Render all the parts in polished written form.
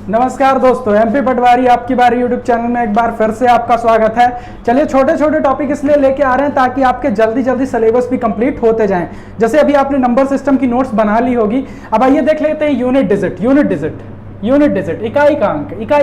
नमस्कार दोस्तों, एमपी पटवारी आपकी बारी यूट्यूब चैनल में एक बार फिर से आपका स्वागत है। चलिए छोटे छोटे टॉपिक इसलिए लेके आ रहे हैं ताकि आपके जल्दी जल्दी सिलेबस भी कंप्लीट होते जाएं। जैसे अभी आपने नंबर सिस्टम की नोट्स बना ली होगी। अब आइए देख लेते हैं यूनिट डिजिट, इकाई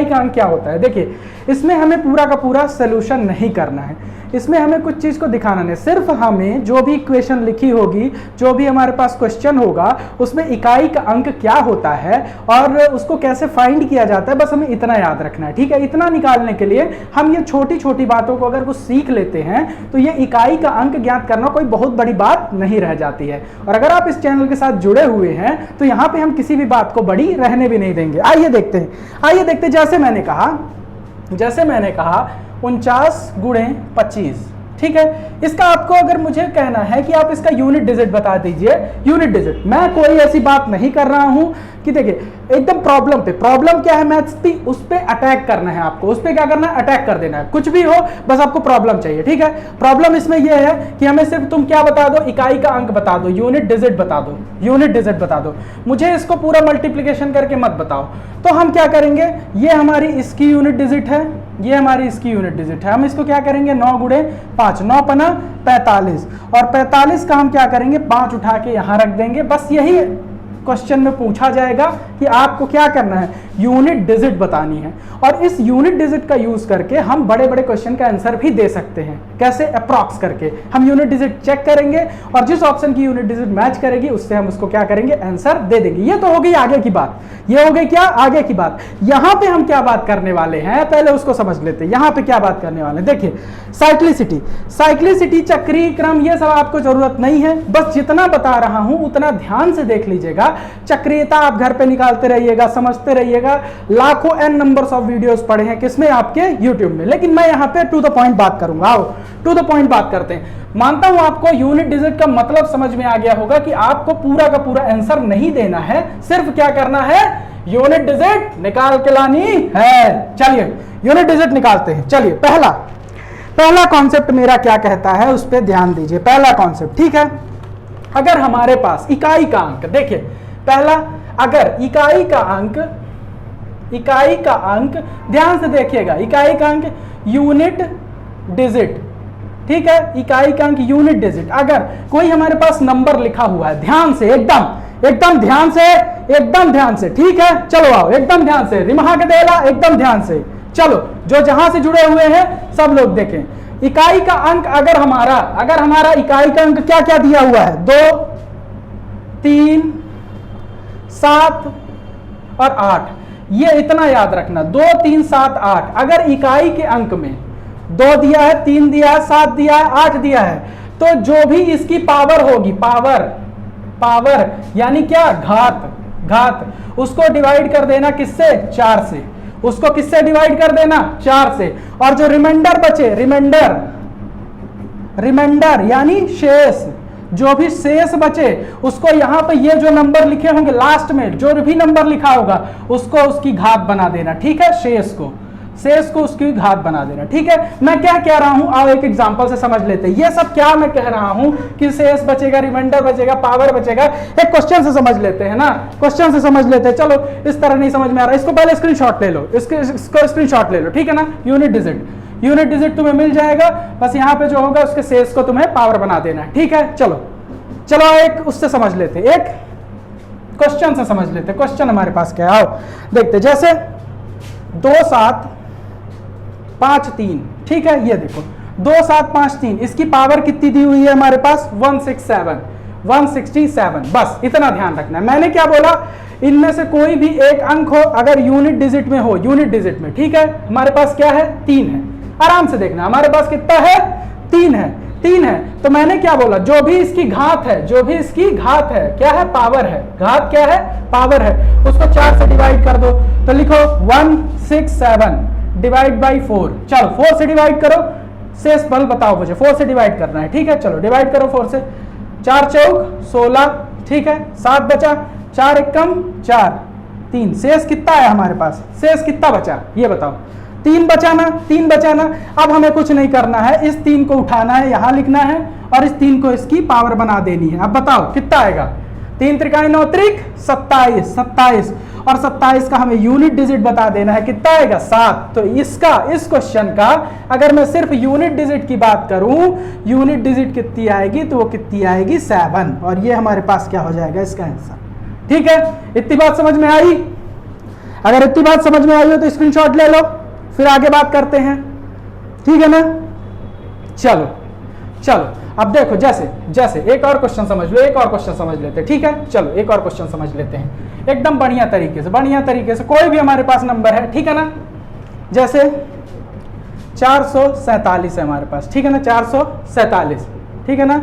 का अंक क्या होता है। देखिए, इसमें हमें पूरा का पूरा सोल्यूशन नहीं करना है, इसमें हमें कुछ चीज को दिखाना नहीं, सिर्फ हमें जो भी इक्वेशन लिखी होगी, जो भी हमारे पास क्वेश्चन होगा, उसमें इकाई का अंक क्या होता है और उसको कैसे फाइंड किया जाता है, बस हमें इतना याद रखना है। ठीक है, इतना निकालने के लिए हम ये छोटी छोटी बातों को अगर कुछ सीख लेते हैं तो ये इकाई का अंक ज्ञात करना कोई बहुत बड़ी बात नहीं रह जाती है। और अगर आप इस चैनल के साथ जुड़े हुए हैं तो यहाँ पे हम किसी भी बात को बड़ी रहने भी नहीं देंगे। आइए देखते हैं, जैसे मैंने कहा 49 गुणे 25। ठीक है, इसका आपको अगर मुझे कहना है कि आप इसका यूनिट डिजिट बता दीजिए। यूनिट डिजिट, मैं कोई ऐसी बात नहीं कर रहा हूं कि देखिए एकदम प्रॉब्लम क्या है मैथ्स की, उस पे अटैक करना है आपको, उस पे क्या करना है, अटैक कर देना है। कुछ भी हो, बस आपको प्रॉब्लम चाहिए। ठीक है, प्रॉब्लम इसमें यह है कि हमें सिर्फ तुम क्या बता दो, इकाई का अंक बता दो, यूनिट डिजिट बता दो। मुझे इसको पूरा मल्टीप्लीकेशन करके मत बताओ। तो हम क्या करेंगे, ये हमारी इसकी यूनिट डिजिट है, ये हमारी इसकी यूनिट डिजिट है। हम इसको क्या करेंगे, 9 गुणे 5, 9 पना 45, और 45 का हम क्या करेंगे, 5 उठा के यहां रख देंगे। बस यही क्वेश्चन में पूछा जाएगा कि आपको क्या करना है, यूनिट डिजिट बतानी है। और इस यूनिट डिजिट का यूज करके हम बड़े बड़े क्वेश्चन का आंसर भी दे सकते हैं। कैसे, अप्रॉक्स करके हम यूनिट डिजिट चेक करेंगे और जिस ऑप्शन की यूनिट डिजिट मैच करेगी उससे हम उसको क्या करेंगे, आंसर दे देंगे। ये तो हो गई आगे की बात, ये हो गई क्या, आगे की बात। यहां पे हम क्या बात करने वाले हैं, पहले उसको समझ लेते हैं। यहां पे क्या बात करने वाले हैं, देखिए साइक्लिसिटी, चक्रीय क्रम, ये सब आपको जरूरत नहीं है। बस जितना बता रहा हूं उतना ध्यान से देख लीजिएगा। चक्रीयता आप घर पे निकालते रहिएगा, समझते रहिएगा। लाखों एन नंबर्स ऑफ वीडियोस पड़े हैं, किसमें, आपके यूट्यूब में। लेकिन मैं यहाँ पे टू द पॉइंट बात करूंगा। आओ टू द पॉइंट बात करते हैं। मानता हूं आपको यूनिट डिजिट का मतलब समझ में आ गया होगा कि आपको पूरा का पूरा आंसर नहीं देना है, सिर्फ क्या करना है, यूनिट डिजिट निकाल के लानी है। चलिए यूनिट डिजिट निकालते हैं। चलिए पहला कॉन्सेप्ट मेरा क्या कहता है उस पर ध्यान दीजिए। पहला कॉन्सेप्ट, ठीक है, अगर हमारे पास इकाई का अंक, देखिए पहला, अगर इकाई का अंक ध्यान से देखिएगा, इकाई का अंक यूनिट डिजिट, ठीक है, इकाई का अंक यूनिट डिजिट। अगर कोई हमारे पास नंबर लिखा हुआ है, ध्यान से, एकदम ध्यान से, ठीक है, चलो आओ एकदम ध्यान से, रिमहा के देला, एकदम ध्यान से, चलो जो जहां से जुड़े हुए हैं सब लोग देखें। इकाई का अंक अगर हमारा इकाई का अंक क्या क्या दिया हुआ है, 2, 3, 7 और 8, ये इतना याद रखना, 2, 3, 7, 8। अगर इकाई के अंक में 2 दिया है, 3 दिया है, 7 दिया है, 8 दिया है, तो जो भी इसकी पावर होगी, पावर यानी क्या, घात, उसको डिवाइड कर देना किससे, 4 से। उसको किससे डिवाइड कर देना, 4 से। और जो रिमाइंडर बचे, रिमाइंडर यानी शेष, जो भी शेष बचे उसको यहां पे ये जो नंबर लिखे होंगे लास्ट में, जो भी नंबर लिखा होगा उसको उसकी घात बना देना। ठीक है, शेष को उसकी घात बना देना। ठीक है, मैं क्या कह रहा हूं, आओ एक एग्जांपल से समझ लेते हैं। ये सब क्या मैं कह रहा हूं कि शेष बचेगा, रिमाइंडर बचेगा, पावर बचेगा, एक क्वेश्चन से समझ लेते हैं ना, क्वेश्चन से समझ लेते हैं। चलो इस तरह नहीं समझ में आ रहा, इसको पहले स्क्रीनशॉट ले लो, इसको स्क्रीनशॉट ले लो, ठीक है ना। यूनिट डिजिट तुम्हें मिल जाएगा, बस यहाँ पे जो होगा उसके शेष को तुम्हें पावर बना देना है। ठीक है, चलो एक उससे समझ लेते, एक क्वेश्चन से समझ लेते। क्वेश्चन हमारे पास क्या है, आओ देखते। जैसे 2, 7, 5, 3, ठीक है, ये देखो 2, 7, 5, 3, इसकी पावर कितनी दी हुई है हमारे पास, 167। बस इतना ध्यान रखना है। मैंने क्या बोला, इनमें से कोई भी एक अंक हो, अगर यूनिट डिजिट में हो, ठीक है, हमारे पास क्या है, 3 है। आराम से देखना, हमारे पास कितना है, 3 है। तो मैंने क्या बोला, जो भी इसकी घात है, क्या है, पावर है। घात क्या है, पावर है, उसको 4 से डिवाइड कर दो। तो लिखो 167 डिवाइड बाई 4। चलो 4 से डिवाइड करो, शेष बल बताओ मुझे, 4 से डिवाइड करना है। ठीक है, चलो डिवाइड करो 4 से, 4 चौक 16, ठीक है, 7 बचा, 4 एकम 4, 3, शेष कितना है हमारे पास, शेष कितना बचा ये बताओ, 3 बचाना। अब हमें कुछ नहीं करना है, इस 3 को उठाना है, यहां लिखना है और इस 3 को इसकी पावर बना देनी है। अब बताओ कितना आएगा, 3 त्रिकाई 9 त्रिक 27, और 27 का हमें यूनिट डिजिट बता देना है, कितना आएगा 7। तो इस क्वेश्चन का अगर मैं सिर्फ यूनिट डिजिट की बात करूं, यूनिट डिजिट कितनी आएगी, तो वो कितनी आएगी 7, और ये हमारे पास क्या हो जाएगा इसका आंसर। ठीक है, इतनी बात समझ में आई? अगर इतनी बात समझ में आई हो तो स्क्रीनशॉट ले लो, फिर आगे बात करते हैं। ठीक है ना? चलो चलो अब देखो, जैसे एक और क्वेश्चन समझ लो, एक और क्वेश्चन समझ लेते हैं। ठीक है, चलो एक और क्वेश्चन समझ लेते हैं एकदम बढ़िया तरीके से। कोई भी हमारे पास नंबर है, ठीक है ना, जैसे 447 है हमारे पास, ठीक है ना, 447, ठीक है ना,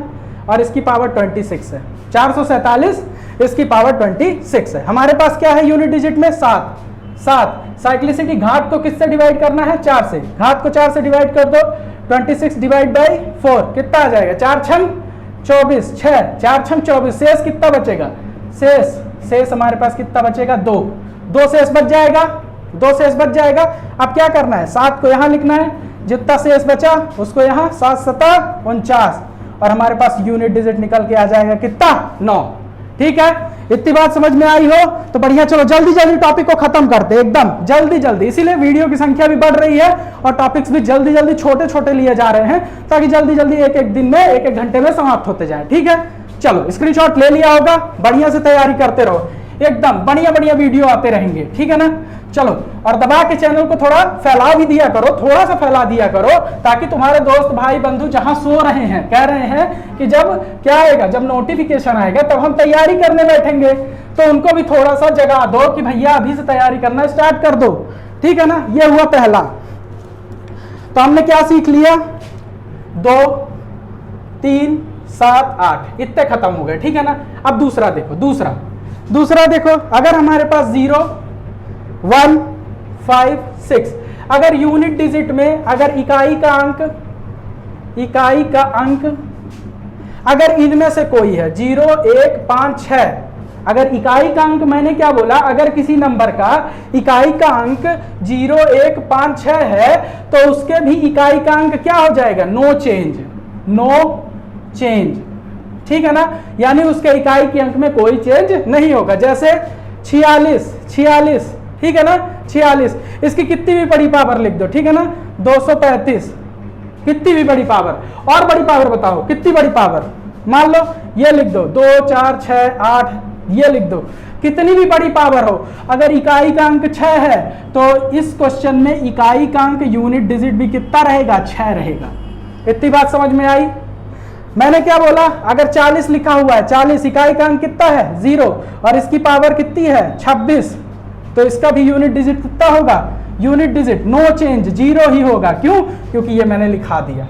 और इसकी पावर 26 है। 447 इसकी पावर 26 है। हमारे पास क्या है यूनिट डिजिट में 7। साइक्लिसिटी घात को किससे डिवाइड करना है, 4 से। घात को 4 से डिवाइड कर दो, 26 डिवाइड बाई 4 कितना आ जाएगा, 4 छंग 24, 4 छंग 24, शेष कितना बचेगा, शेष हमारे पास कितना बचेगा, 2 शेष बच जाएगा। अब क्या करना है, 7 को यहाँ लिखना है, जितना शेष बचा उसको यहाँ, 7 7 49, और हमारे पास यूनिट डिजिट निकल के आ जाएगा कितना, 9। ठीक है, इतनी बात समझ में आई हो तो बढ़िया। चलो जल्दी टॉपिक को खत्म करते हैं, एकदम जल्दी। इसीलिए वीडियो की संख्या भी बढ़ रही है और टॉपिक्स भी जल्दी छोटे लिए जा रहे हैं, ताकि जल्दी एक दिन में, एक घंटे में समाप्त होते जाए। ठीक है, चलो स्क्रीनशॉट ले लिया होगा, बढ़िया से तैयारी करते रहो, एकदम बढ़िया वीडियो आते रहेंगे। ठीक है ना? चलो, और दबा के चैनल को थोड़ा फैला भी दिया करो, थोड़ा सा फैला दिया करो, ताकि तुम्हारे दोस्त भाई बंधु जहां सो रहे हैं, कह रहे हैं कि जब क्या आएगा, जब नोटिफिकेशन आएगा तब हम तैयारी करने बैठेंगे, तो उनको भी थोड़ा सा जगा दो कि भैया अभी से तैयारी करना स्टार्ट कर दो। ठीक है ना? ये हुआ पहला। तो हमने क्या सीख लिया, 2 3 7 8 इतने खत्म हो गए। ठीक है ना? अब दूसरा देखो, अगर हमारे पास 0 1 5 6, अगर यूनिट डिजिट में, अगर इकाई का अंक अगर इनमें से कोई है 0 1 5 6, अगर इकाई का अंक, मैंने क्या बोला, अगर किसी नंबर का इकाई का अंक 0 1 5 6 है तो उसके भी इकाई का अंक क्या हो जाएगा, नो चेंज। ठीक है ना? यानी उसके इकाई के अंक में कोई चेंज नहीं होगा। जैसे 46, ठीक है ना, 46, इसकी कितनी भी बड़ी पावर लिख दो। ठीक है ना? 235, कितनी भी बड़ी पावर, और बड़ी पावर बताओ कितनी बड़ी पावर, मान लो ये लिख दो, 2 4 6 8, ये लिख दो, कितनी भी बड़ी पावर हो, अगर इकाई का अंक 6 है तो इस क्वेश्चन में इकाई का अंक यूनिट डिजिट भी कितना रहेगा, 6 रहेगा। इतनी बात समझ में आई? मैंने क्या बोला, अगर 40 लिखा हुआ है, 40 इकाई का अंक कितना है, 0, और इसकी पावर कितनी है, 26, तो इसका भी यूनिट डिजिट कितना होगा, यूनिट डिजिट नो चेंज, 0 ही होगा। क्यों? क्योंकि ये मैंने लिखा दिया।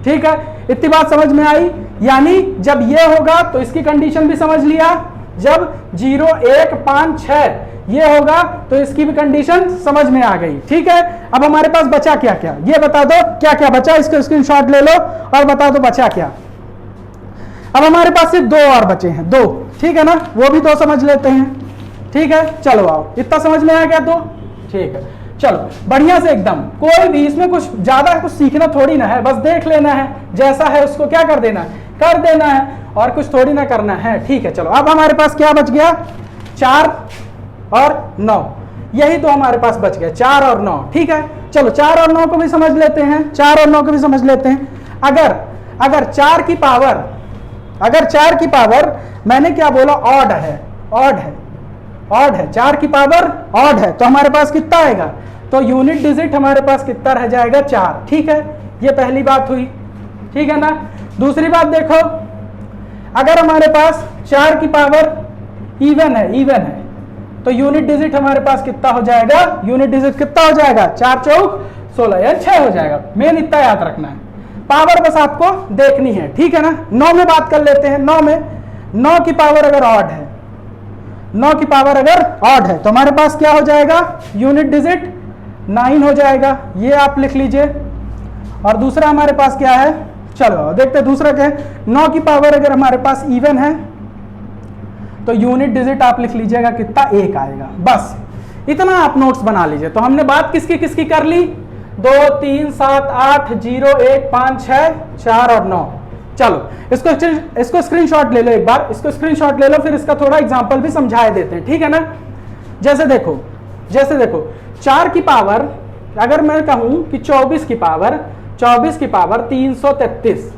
ठीक है, इतनी बात समझ में आई? यानी जब ये होगा तो इसकी कंडीशन भी समझ लिया, जब 0 1 5 6 ये होगा तो इसकी भी कंडीशन समझ में आ गई। ठीक है, अब हमारे पास बचा क्या क्या, ये बता दो क्या क्या बचा, इसको स्क्रीनशॉट ले लो और बता दो बचा क्या। अब हमारे पास सिर्फ 2 और बचे हैं, 2। ठीक है ना? वो भी 2 समझ लेते हैं। ठीक है, चलो आओ, इतना समझ में आ गया 2। ठीक है, चलो बढ़िया से एकदम, कोई भी इसमें कुछ ज्यादा कुछ सीखना थोड़ी ना है, बस देख लेना है, जैसा है उसको क्या कर देना है, और कुछ थोड़ी ना करना है। ठीक है, चलो अब हमारे पास क्या बच गया, 4 और 9, यही तो हमारे पास बच गया, 4 और 9। ठीक है, चलो 4 और 9 को भी समझ लेते हैं, 4 और 9 को भी समझ लेते हैं। अगर 4 की पावर मैंने क्या बोला, ऑड है, 4 की पावर ऑड है, तो हमारे पास कितना आएगा, तो यूनिट डिजिट हमारे पास कितना रह जाएगा, 4। ठीक है, ये पहली बात हुई। ठीक है ना? दूसरी बात देखो, अगर हमारे पास 4 की पावर इवन है तो यूनिट डिजिट हमारे पास कितना हो जाएगा, यूनिट डिजिट कितना हो जाएगा, 4 चौक 16 या 6 हो जाएगा। मेन इतना याद रखना है, पावर बस आपको देखनी है। ठीक है ना? 9 में बात कर लेते हैं। 9 की पावर अगर ऑड है, 9 की पावर अगर ऑड है तो हमारे पास क्या हो जाएगा, यूनिट डिजिट 9 हो जाएगा, ये आप लिख लीजिए। और दूसरा हमारे पास क्या है, चलो देखते हैं दूसरा क्या है। 9 की पावर अगर हमारे पास इवन है तो यूनिट डिजिट आप लिख लीजिएगा कितना, 1 आएगा। बस इतना आप नोट्स बना लीजिए। तो हमने बात किसकी किसकी कर ली, 2 3 7 8 0 1 5 6 4 और 9। चलो इसको स्क्रीनशॉट ले लो एक बार, इसको स्क्रीनशॉट ले लो, फिर इसका थोड़ा एग्जांपल भी समझाए देते हैं। ठीक है ना? जैसे देखो 4 की पावर, अगर मैं कहूं कि 24 की पावर 333,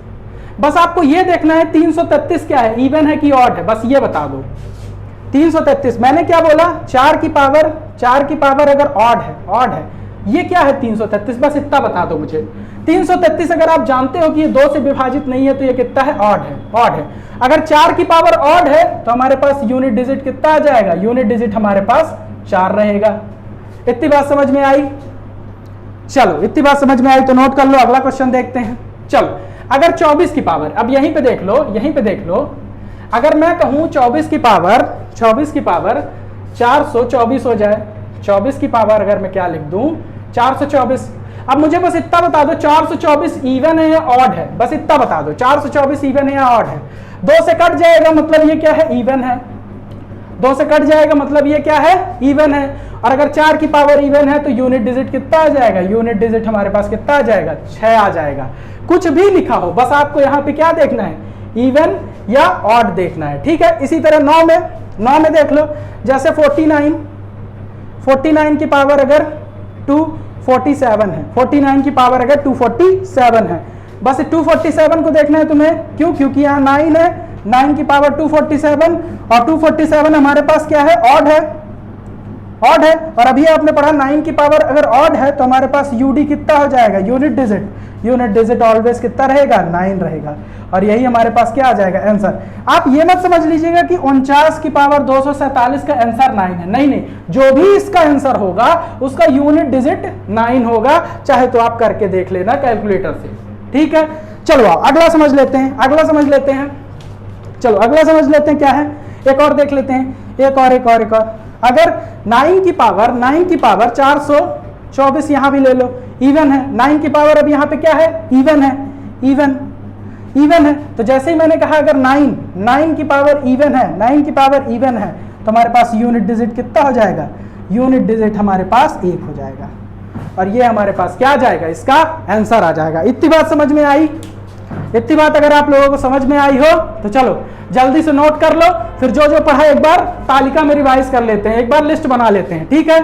बस आपको यह देखना है 333 क्या है, इवन है कि ऑड है, बस ये बता दो। 333 मैंने क्या बोला, 4 की पावर अगर ऑड है, ये क्या है 333, बस इतना बता दो मुझे। 333 अगर आप जानते हो कि ये 2 से विभाजित नहीं है तो ये कितना है, ऑड है। अगर 4 की पावर ऑड है तो हमारे पास यूनिट डिजिट कितना आ जाएगा, यूनिट डिजिट हमारे पास 4 रहेगा। इतनी बात समझ में आई? चलो इतनी बात समझ में आई तो नोट कर लो, अगला क्वेश्चन देखते हैं। चलो अगर 24 की पावर, अब यहीं पे देख लो, अगर मैं कहूं 24 की पावर 424 हो जाए, 24 की पावर अगर मैं क्या लिख दूं 424, अब मुझे बस इतना बता दो 424 इवन है या ऑड है, बस इतना बता दो 424 इवन है या ऑड है। 2 से कट जाएगा मतलब ये क्या है, इवन है। 2 से कट जाएगा मतलब ये क्या है, इवन है। और अगर 4 की पावर इवन है तो यूनिट डिजिट कितना आ जाएगा, यूनिट डिजिट हमारे पास कितना आ जाएगा, 6 आ जाएगा। कुछ भी लिखा हो, बस आपको यहाँ पे क्या देखना है, इवन या ऑड देखना है, ठीक है। इसी तरह 9 में देख लो, जैसे 49 की पावर अगर 247 है, 49 की पावर अगर 247 है, बस 247 को देखना है तुम्हें, क्योंकि यहाँ 9 है, 9 की पावर 247, और 247 हमारे पास क्या है, ऑड है। और अभी आपने पढ़ा 9 की पावर अगर ऑड है तो हमारे पास यूडी कितना हो जाएगा, यूनिट डिजिट ऑलवेज कितना रहेगा, 9 रहेगा। और यही हमारे पास क्या आ जाएगा, आंसर। आप ये मत समझ लीजिएगा कि 49 की पावर 247 का आंसर 9 है, नहीं, जो भी इसका आंसर होगा उसका यूनिट डिजिट 9 होगा, चाहे तो आप करके देख लेना कैलकुलेटर से, ठीक है। चलो आओ अगला समझ लेते हैं, चलो अगला समझ लेते हैं क्या है, एक और देख लेते हैं, एक और। अगर 9 की पावर 424 यहां भी ले लो, इवन है। 9 की पावर अब यहां पे क्या है, इवन है। तो जैसे ही मैंने कहा अगर 9 की पावर इवन है, तो हमारे पास यूनिट डिजिट कितना हो जाएगा, यूनिट डिजिट हमारे पास 1 हो जाएगा, और ये हमारे पास क्या आ जाएगा, इसका आंसर आ जाएगा। इतनी बात समझ में आई? इतनी बात अगर आप लोगों को समझ में आई हो तो चलो जल्दी से नोट कर लो, फिर जो पढ़ा एक बार तालिका में रिवाइज कर लेते हैं, एक बार लिस्ट बना लेते हैं, ठीक है।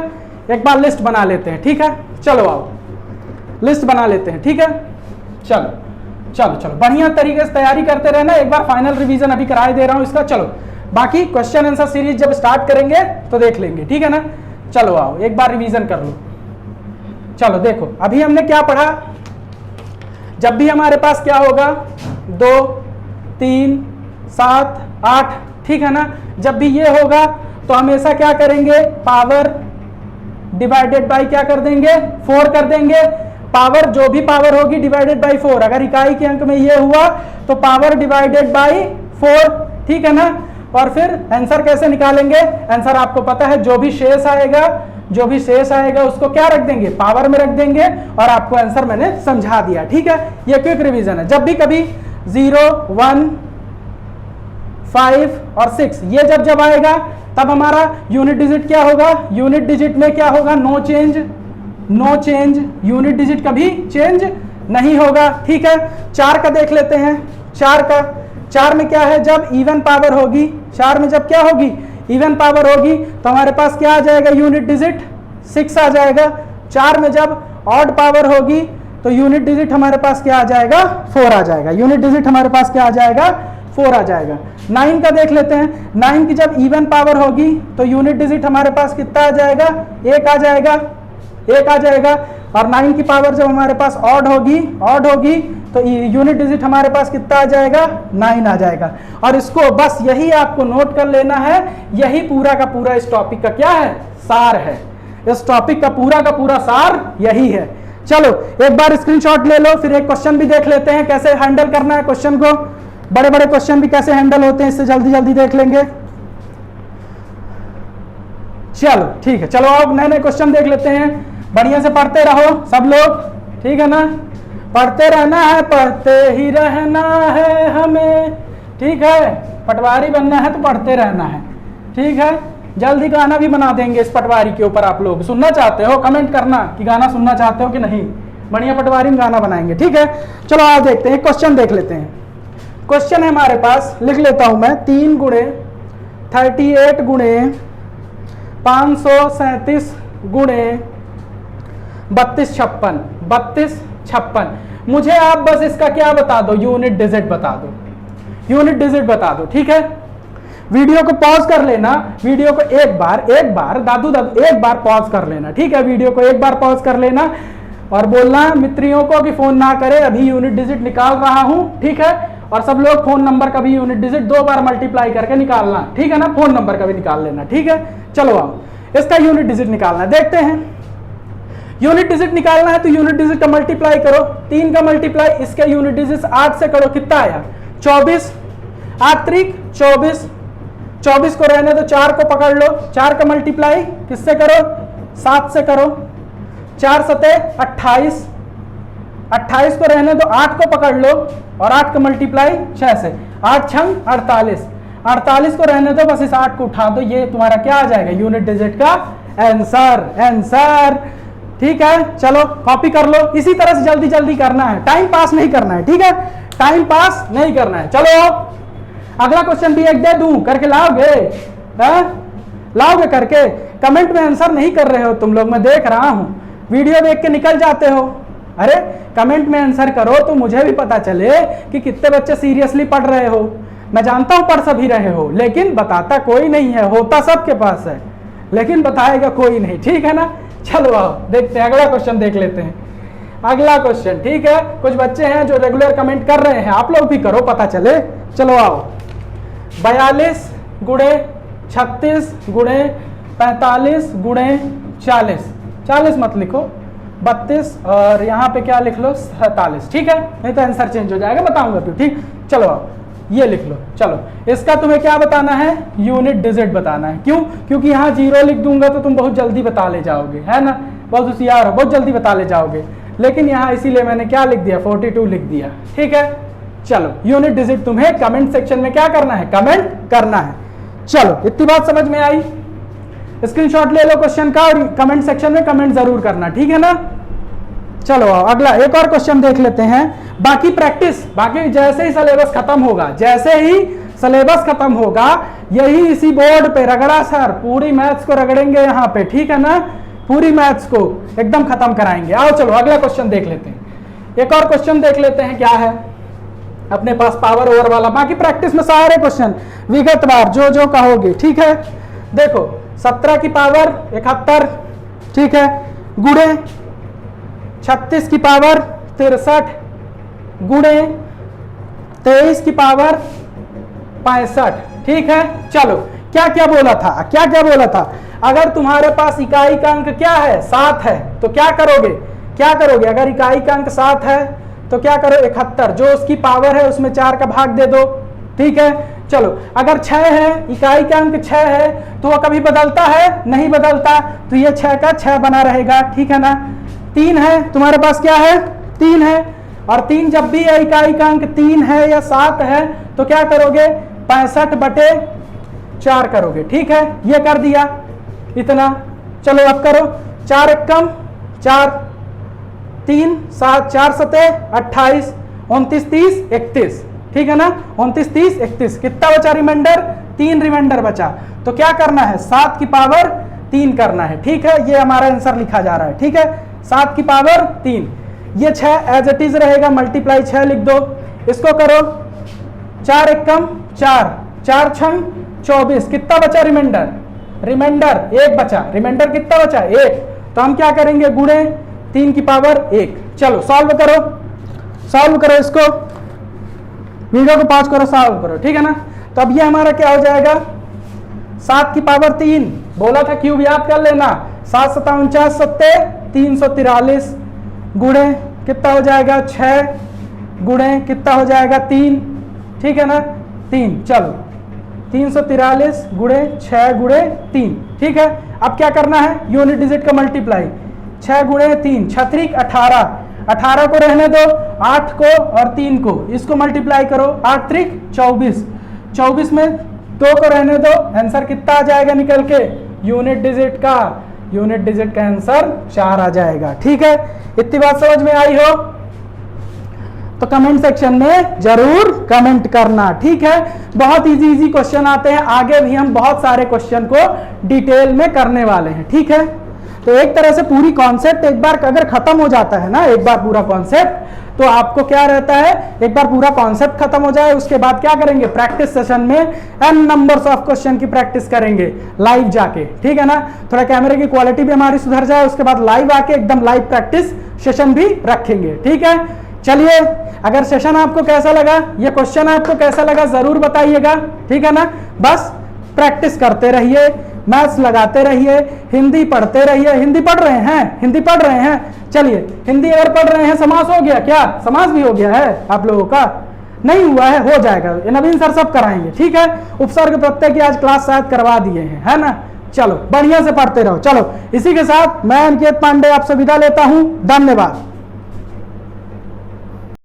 एक बार लिस्ट बना लेते हैं, ठीक है। चलो आओ लिस्ट बना लेते हैं, ठीक है। चलो बढ़िया तरीके से तैयारी करते रहना, एक बार फाइनल रिवीजन अभी कराए दे रहा हूं इसका। चलो बाकी क्वेश्चन आंसर सीरीज जब स्टार्ट करेंगे तो देख लेंगे, ठीक है ना। चलो आओ एक बार रिवीजन कर लो। चलो देखो अभी हमने क्या पढ़ा, जब भी हमारे पास क्या होगा 2 3 7 8, ठीक है ना, जब भी ये होगा तो हमेशा क्या करेंगे, पावर डिवाइडेड बाय क्या कर देंगे, 4 कर देंगे। पावर जो भी पावर होगी डिवाइडेड बाय 4, अगर इकाई के अंक में ये हुआ तो पावर डिवाइडेड बाय 4, ठीक है ना। और फिर आंसर कैसे निकालेंगे, आंसर आपको पता है, जो भी शेष आएगा उसको क्या रख देंगे, पावर में रख देंगे, और आपको आंसर मैंने समझा दिया, ठीक है। ये क्विक रिवीजन है। जब भी कभी 0 1 5 और 6 ये जब आएगा तब हमारा यूनिट डिजिट क्या होगा, यूनिट डिजिट में क्या होगा, नो चेंज, यूनिट डिजिट कभी चेंज नहीं होगा, ठीक है। 4 का देख लेते हैं, 4 में क्या है, जब इवन पावर होगी, 4 में जब क्या होगी, इवन पावर होगी तो हमारे पास क्या आ जाएगा, यूनिट डिजिट 6 आ जाएगा। 4 में जब ऑड पावर होगी तो यूनिट डिजिट हमारे पास क्या आ जाएगा, 4 आ जाएगा। यूनिट डिजिट हमारे पास क्या आ जाएगा, 4 आ जाएगा। 9 का देख लेते हैं, 9 की जब इवन पावर होगी तो यूनिट डिजिट हमारे पास कितना आ जाएगा, 1 आ जाएगा। और 9 की पावर जब हमारे पास ऑड होगी तो यूनिट डिजिट हमारे पास कितना आ जाएगा, 9 आ जाएगा। और इसको बस यही आपको नोट कर लेना है, यही पूरा का पूरा इस टॉपिक का क्या है, सार है। इस टॉपिक का पूरा सार यही है। चलो एक बार स्क्रीनशॉट ले लो, फिर एक क्वेश्चन भी देख लेते हैं कैसे हैंडल करना है क्वेश्चन को, बड़े क्वेश्चन भी कैसे हैंडल होते हैं, इससे जल्दी देख लेंगे। चलो ठीक है, चलो अब नए क्वेश्चन देख लेते हैं। बढ़िया से पढ़ते रहो सब लोग, ठीक है ना, पढ़ते रहना है, पढ़ते ही रहना है हमें, ठीक है। पटवारी बनना है तो पढ़ते रहना है, ठीक है। जल्दी गाना भी बना देंगे इस पटवारी के ऊपर। आप लोग सुनना चाहते हो कमेंट करना कि गाना सुनना चाहते हो कि नहीं, बढ़िया पटवारी में गाना बनाएंगे, ठीक है। चलो आप देखते हैं, क्वेश्चन देख लेते हैं। क्वेश्चन है हमारे पास, लिख लेता हूं मैं, 3 × 38 × 537 गुणे 3256, 3256। मुझे आप बस इसका क्या बता दो, यूनिट डिजिट बता दो, यूनिट डिजिट बता दो, ठीक है। वीडियो को पॉज कर लेना, वीडियो को एक बार दादू एक बार पॉज कर लेना, ठीक है। वीडियो को एक बार पॉज कर लेना और बोलना मित्रियों को कि फोन ना करे, अभी यूनिट डिजिट निकाल रहा हूं, ठीक है। और सब लोग फोन नंबर का भी यूनिट डिजिट 2 बार मल्टीप्लाई करके निकालना, ठीक है ना। फोन नंबर का भी निकाल लेना, ठीक है। चलो आओ, इसका यूनिट डिजिट निकालना है, देखते हैं। यूनिट डिजिट निकालना है तो यूनिट डिजिट का मल्टीप्लाई करो, 3 का मल्टीप्लाई इसके यूनिट डिजिट 8 से करो, कितना आया 24, 8 त्रिक 24, 24 को रहने दो, 4 को पकड़ लो, 4 का मल्टीप्लाई किससे करो, 7 से करो, 4 सते 28, 28 को रहने दो, 8 को पकड़ लो और 8 का मल्टीप्लाई 6 से, 8 छंग 48, 48 को रहने दो, बस इस 8 को उठा दो, ये तुम्हारा क्या आ जाएगा, यूनिट डिजिट का आंसर, ठीक है। चलो कॉपी कर लो, इसी तरह से जल्दी जल्दी करना है, टाइम पास नहीं करना है, ठीक है, टाइम पास नहीं करना है। चलो अगला क्वेश्चन भी एक दे दूं, करके लाओगे, लाओगे करके। कमेंट में आंसर नहीं कर रहे हो तुम लोग, मैं देख रहा हूं, वीडियो देख के निकल जाते हो। अरे कमेंट में आंसर करो तो मुझे भी पता चले कि कितने बच्चे सीरियसली पढ़ रहे हो। मैं जानता हूं पढ़ सभी रहे हो, लेकिन बताता कोई नहीं है, होता सबके पास है लेकिन बताएगा कोई नहीं, ठीक है ना। चलो आओ देखते हैं, अगला क्वेश्चन देख लेते हैं, अगला क्वेश्चन, ठीक है। कुछ बच्चे हैं जो रेगुलर कमेंट कर रहे हैं, आप लोग भी करो, पता चले। चलो आओ, 42 गुणे 36 गुणे 45 गुणे 40, 40 मत लिखो, 32 और यहाँ पे क्या लिख लो 47, ठीक है, नहीं तो आंसर चेंज हो जाएगा, बताऊंगा तू, ठीक। चलो आओ ये लिख लो। चलो इसका तुम्हें क्या बताना है, यूनिट डिजिट बताना है। क्यों? क्योंकि यहाँ 0 लिख दूंगा तो तुम बहुत जल्दी बता ले जाओगे, है ना, बहुत होशियार हो, बहुत जल्दी बता ले जाओगे। लेकिन यहाँ इसीलिए मैंने क्या लिख दिया, 42 लिख दिया, ठीक है। चलो यूनिट डिजिट तुम्हें कमेंट सेक्शन में क्या करना है, कमेंट करना है। चलो इतनी बात समझ में आई, स्क्रीनशॉट ले लो क्वेश्चन का और कमेंट सेक्शन में कमेंट जरूर करना, ठीक है ना। चलो अगला एक और क्वेश्चन देख लेते हैं। बाकी प्रैक्टिस, बाकी जैसे ही सिलेबस खत्म होगा, जैसे ही सिलेबस खत्म होगा, यही इसी बोर्ड पे रगड़ा सर, पूरी मैथ्स को रगड़ेंगे यहाँ पे, ठीक है ना, पूरी मैथ्स को एकदम खत्म कराएंगे। आओ चलो अगला क्वेश्चन देख लेते हैं, एक और क्वेश्चन देख लेते हैं, क्या है अपने पास पावर ओवर वाला। बाकी प्रैक्टिस में सारे क्वेश्चन विगतवार जो जो कहोगे, ठीक है। देखो 17 की पावर 71, ठीक है, गुणे 36 की पावर 63 गुणे 23 की पावर 65, ठीक है। चलो क्या क्या बोला था, क्या क्या बोला था, अगर तुम्हारे पास इकाई का अंक क्या है 7 है तो क्या करोगे, क्या करोगे, अगर इकाई का अंक 7 है तो क्या करो 71, जो उसकी पावर है उसमें 4 का भाग दे दो, ठीक है। चलो अगर 6 है, इकाई का अंक 6 है तो वह कभी बदलता है, नहीं बदलता, तो ये 6 का 6 बना रहेगा, ठीक है ना। 3 है तुम्हारे पास, क्या है 3 है, और 3 जब भी इकाई का अंक 3 है या 7 है तो क्या करोगे 65/4 करोगे, ठीक है। ये कर दिया इतना। चलो अब करो 4 एकम 4, 3 7 4 सते 28, 29 30 31, ठीक है ना, 29 30 31, कितना बचा रिमाइंडर, 3 रिमाइंडर बचा। तो क्या करना है 7 की पावर 3 करना है, ठीक है। ये हमारा आंसर लिखा जा रहा है, ठीक है, 7 की पावर 3। ये 6 एज इट इज रहेगा, मल्टीप्लाई 6 लिख दो, इसको करो 4 एकम 4, 4 छंग 24, कितना बचा रिमाइंडर, रिमाइंडर 1 बचा, रिमाइंडर कितना बचा 1, तो हम क्या करेंगे गुणे 3 की पावर 1। चलो सॉल्व करो, सॉल्व करो इसको, वीडियो को पॉज करो, सॉल्व करो, ठीक है ना। तो अब ये हमारा क्या हो जाएगा 7 की पावर 3, बोला था क्यूब याद कर लेना, 7 7 49 सत्ते 343 गुणे कितना हो जाएगा 6 गुणे कितना हो जाएगा 3, ठीक है ना 3। चलो 343 गुणे 6 गुणे 3, ठीक है। अब क्या करना है यूनिट डिजिट का मल्टीप्लाई, 6 गुणे 3 6 18, 18 को रहने दो, 8 को और 3 को, इसको मल्टीप्लाई करो, 8 त्रिक 24, 24 में 2 को रहने दो, आंसर कितना आ जाएगा निकल के, यूनिट डिजिट का आंसर 4 आ जाएगा, ठीक है। इतनी बात समझ में आई हो। तो कमेंट सेक्शन में जरूर कमेंट करना, ठीक है। बहुत इजी इजी क्वेश्चन आते हैं, आगे भी हम बहुत सारे क्वेश्चन को डिटेल में करने वाले हैं, ठीक है। तो एक तरह से पूरी कॉन्सेप्ट एक बार अगर खत्म हो जाता है ना, एक बार पूरा कॉन्सेप्ट, तो आपको क्या रहता है, एक बार पूरा कॉन्सेप्ट खत्म हो जाए उसके बाद क्या करेंगे, प्रैक्टिस सेशन में n नंबर्स ऑफ क्वेश्चन की प्रैक्टिस करेंगे लाइव जाके, ठीक है ना। थोड़ा कैमरे की क्वालिटी भी हमारी सुधर जाए, उसके बाद लाइव आके एकदम लाइव प्रैक्टिस सेशन भी रखेंगे, ठीक है। चलिए, अगर सेशन आपको कैसा लगा, ये क्वेश्चन आपको कैसा लगा जरूर बताइएगा, ठीक है ना। बस प्रैक्टिस करते रहिए, मैथ्स लगाते रहिए, हिंदी पढ़ते रहिए। हिंदी पढ़ रहे हैं, हिंदी पढ़ रहे हैं, चलिए हिंदी अगर पढ़ रहे हैं, समास हो गया क्या, समास भी हो गया है आप लोगों का, नहीं हुआ है, हो जाएगा, ये नवीन सर सब कराएंगे, ठीक है। उपसर्ग प्रत्यय की आज क्लास शायद करवा दिए हैं, है ना। चलो बढ़िया से पढ़ते रहो। चलो इसी के साथ मैं अंकित पांडे आपसे विदा लेता हूं, धन्यवाद।